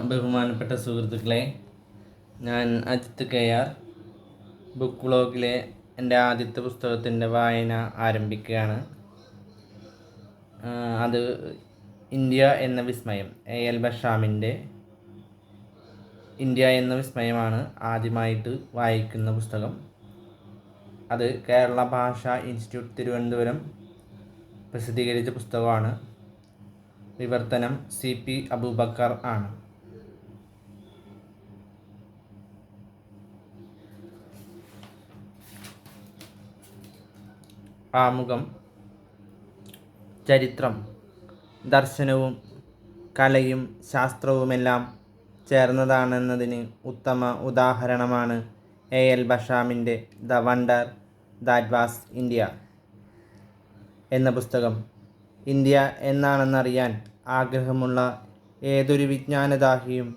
ബഹുമാനപ്പെട്ട സുഹൃത്തുക്കളെ, ഞാൻ അജിത്ത് KR ബുക്ക് വ്ളോഗിലെ എൻ്റെ ആദ്യത്തെ പുസ്തകത്തിൻ്റെ വായന ആരംഭിക്കുകയാണ്. അത് ഇന്ത്യ എന്ന വിസ്മയം, AL ബഷാമിൻ്റെ ഇന്ത്യ എന്ന വിസ്മയമാണ് ആദ്യമായിട്ട് വായിക്കുന്ന പുസ്തകം. അത് കേരള ഭാഷാ ഇൻസ്റ്റിറ്റ്യൂട്ട് തിരുവനന്തപുരം പ്രസിദ്ധീകരിച്ച പുസ്തകമാണ്. വിവർത്തനം CP അബൂബക്കർ ആണ്. ആമുഖം. ചരിത്രം, ദർശനവും കലയും ശാസ്ത്രവുമെല്ലാം ചേർന്നതാണെന്നതിന് ഉത്തമ ഉദാഹരണമാണ് AL ബഷാമിൻ്റെ the wonder that was India എന്ന പുസ്തകം. ഇന്ത്യ എന്നാണെന്നറിയാൻ ആഗ്രഹമുള്ള ഏതൊരു വിജ്ഞാനദാഹിയും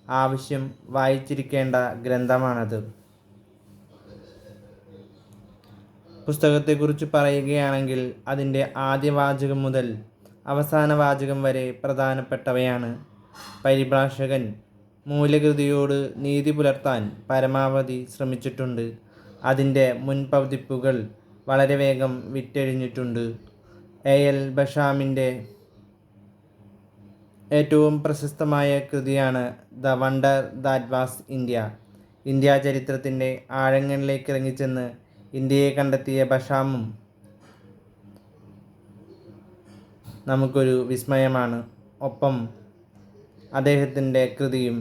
ആവശ്യം വായിച്ചിരിക്കേണ്ട ഗ്രന്ഥമാണത്. പുസ്തകത്തെക്കുറിച്ച് പറയുകയാണെങ്കിൽ അതിൻ്റെ ആദ്യ വാചകം മുതൽ അവസാന വാചകം വരെ പ്രധാനപ്പെട്ടവയാണ്. പരിഭാഷകൻ മൂലകൃതിയോട് നീതി പുലർത്താൻ പരമാവധി ശ്രമിച്ചിട്ടുണ്ട്. അതിൻ്റെ മുൻപതിപ്പുകൾ വളരെ വേഗം വിറ്റഴിഞ്ഞിട്ടുണ്ട്. AL ബഷാമിൻ്റെ ഏറ്റവും പ്രശസ്തമായ കൃതിയാണ് the wonder that was India. India ചരിത്രത്തിൻ്റെ ആഴങ്ങളിലേക്ക് ഇറങ്ങിച്ചെന്ന് ഇന്ത്യയെ കണ്ടെത്തിയ ബഷാമും നമുക്കൊരു വിസ്മയമാണ്. ഒപ്പം അദ്ദേഹത്തിൻ്റെ കൃതിയും.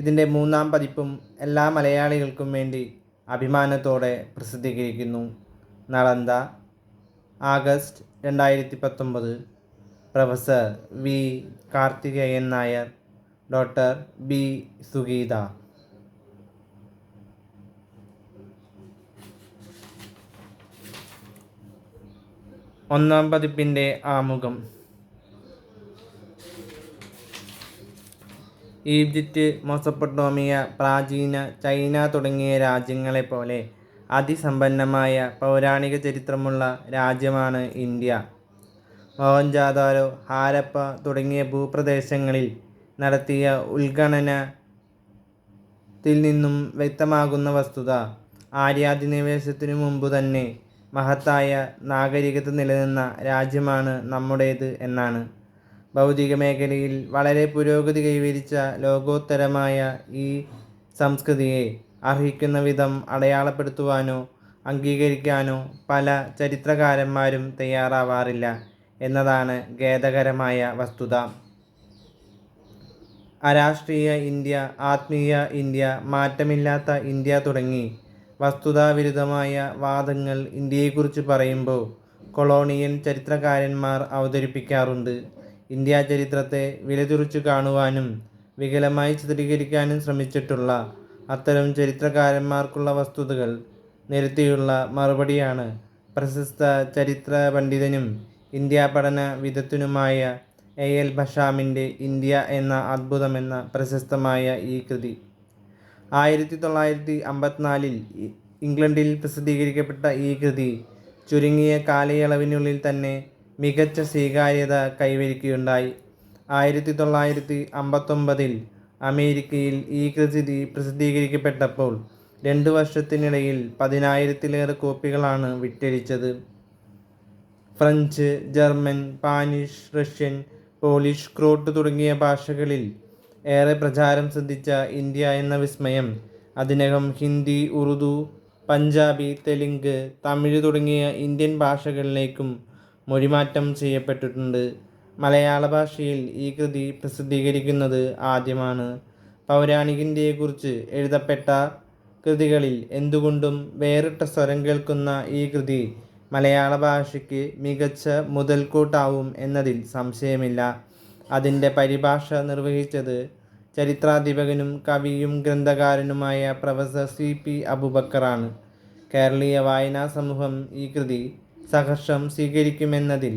ഇതിൻ്റെ 3-ാം പതിപ്പും എല്ലാ മലയാളികൾക്കും വേണ്ടി അഭിമാനത്തോടെ പ്രസിദ്ധീകരിക്കുന്നു. Nalanda, August 2019. Professor V Karthikeyan Nair, doctor B Sugeetha. ഒന്നാം പതിപ്പിൻ്റെ ആമുഖം. ഈജിപ്റ്റ്, മെസൊപ്പൊട്ടേമിയ, പ്രാചീന ചൈന തുടങ്ങിയ രാജ്യങ്ങളെപ്പോലെ അതിസമ്പന്നമായ പൗരാണിക ചരിത്രമുള്ള രാജ്യമാണ് ഇന്ത്യ. മോഹൻജാദാരോ, ഹാരപ്പ തുടങ്ങിയ ഭൂപ്രദേശങ്ങളിൽ നടത്തിയ ഉത്ഖനനത്തിൽ നിന്നും വ്യക്തമാകുന്ന വസ്തുത ആര്യാധിനിവേശത്തിനു മുമ്പ് തന്നെ മഹത്തായ നാഗരികത നിലനിന്ന രാജ്യമാണ് നമ്മുടേത് എന്നാണ്. ഭൗതിക മേഖലയിൽ വളരെ പുരോഗതി കൈവരിച്ച ലോകോത്തരമായ ഈ സംസ്കൃതിയെ അർഹിക്കുന്ന വിധം അടയാളപ്പെടുത്തുവാനോ അംഗീകരിക്കാനോ പല ചരിത്രകാരന്മാരും തയ്യാറാവാറില്ല എന്നതാണ് ഖേദകരമായ വസ്തുത. അരാഷ്ട്രീയ ഇന്ത്യ, ആത്മീയ ഇന്ത്യ, മാറ്റമില്ലാത്ത ഇന്ത്യ തുടങ്ങി വസ്തുതാവിരുദ്ധമായ വാദങ്ങൾ ഇന്ത്യയെക്കുറിച്ച് പറയുമ്പോൾ കൊളോണിയൽ ചരിത്രകാരന്മാർ അവതരിപ്പിക്കാറുണ്ട്. ഇന്ത്യാ ചരിത്രത്തെ വിലതുറിച്ചു കാണുവാനും വികലമായി ചിത്രീകരിക്കാനും ശ്രമിച്ചിട്ടുള്ള അത്തരം ചരിത്രകാരന്മാർക്കുള്ള വസ്തുതകൾ നിരത്തിയുള്ള മറുപടിയാണ് പ്രശസ്ത ചരിത്ര പണ്ഡിതനും ഇന്ത്യാ പഠന വിദഗ്ധനുമായ AL ബഷാമിൻ്റെ ഇന്ത്യ എന്ന അദ്ഭുതമെന്ന പ്രശസ്തമായ ഈ കൃതി. 1954 ഇംഗ്ലണ്ടിൽ പ്രസിദ്ധീകരിക്കപ്പെട്ട ഈ കൃതി ചുരുങ്ങിയ കാലയളവിനുള്ളിൽ തന്നെ മികച്ച സ്വീകാര്യത കൈവരിക്കുകയുണ്ടായി. 1959 അമേരിക്കയിൽ ഈ കൃതി പ്രസിദ്ധീകരിക്കപ്പെട്ടപ്പോൾ 2 വർഷത്തിനിടയിൽ 10,000-ലേറെ കോപ്പികളാണ് വിറ്റഴിച്ചത്. French, German, Spanish, Russian, Polish, Croat തുടങ്ങിയ ഭാഷകളിൽ ഏറെ പ്രചാരം സിദ്ധിച്ച ഇന്ത്യ എന്ന വിസ്മയം അതിനകം ഹിന്ദി, ഉറുദു, പഞ്ചാബി, തെലുങ്ക്, തമിഴ് തുടങ്ങിയ ഇന്ത്യൻ ഭാഷകളിലേക്കും മൊഴിമാറ്റം ചെയ്യപ്പെട്ടിട്ടുണ്ട്. മലയാള ഭാഷയിൽ ഈ കൃതി പ്രസിദ്ധീകരിക്കുന്നത് ആദ്യമാണ്. പൗരാണിക ഇന്ത്യയെക്കുറിച്ച് എഴുതപ്പെട്ട കൃതികളിൽ എന്തുകൊണ്ടും വേറിട്ട സ്വരം കേൾക്കുന്ന ഈ കൃതി മലയാള ഭാഷയ്ക്ക് മികച്ച മുതൽക്കൂട്ടാവും എന്നതിൽ സംശയമില്ല. അതിൻ്റെ പരിഭാഷ നിർവഹിച്ചത് ചരിത്രാധ്യാപകനും കവിയും ഗ്രന്ഥകാരനുമായ പ്രൊഫസർ CP അബൂബക്കറാണ്. കേരളീയ വായനാ സമൂഹം ഈ കൃതി സഹർഷം സ്വീകരിക്കുമെന്നതിൽ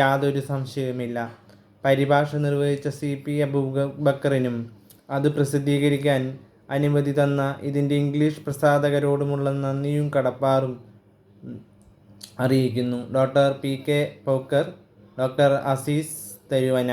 യാതൊരു സംശയവുമില്ല. പരിഭാഷ നിർവഹിച്ച CP അബൂബക്കറിനും അത് പ്രസിദ്ധീകരിക്കാൻ അനുമതി തന്ന ഇതിൻ്റെ ഇംഗ്ലീഷ് പ്രസാധകരോടുമുള്ള നന്ദിയും കടപ്പാടും അറിയിക്കുന്നു. Doctor PK Pokker, doctor Azeez തെരുവന.